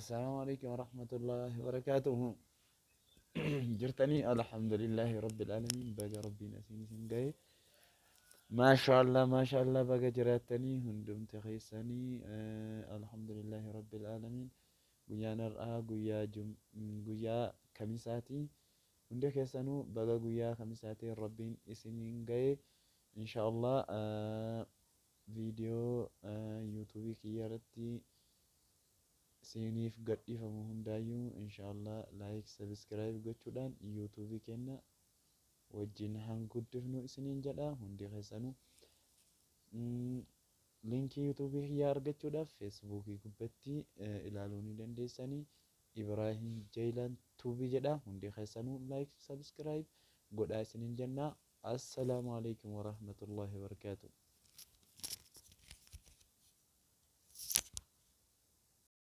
السلام عليكم ورحمة الله وبركاته. جرتني الحمد لله رب العالمين بقى ربي نسيني سنجاي. ما شاء الله بقى جراتني هندم تخيسني الحمد لله رب العالمين. قويا نرأى قويا كمساتي هندك يسنو بقى قويا كمساتي ربين اسنين جاي إن شاء الله فيديو يوتيوب كيارتي siiniif gadhiifamu hundaayyuu inshaallah laayik sabiskiraayib gochuudhaan yuutuubii kenna wajjin hanguddifnu isiniin jedha hundi keessanuu liinkii yuutuubii kiyyaa argachuudhaaf feesbuukii gubbatti ilaaluu ni dandeessanii ibraahim jeelan tuubii jedha hundi keessanuu laayik sabiskiraayib godhaa isiniin jenna assalaamu alaikum warahmatullahi wabarakaatuh.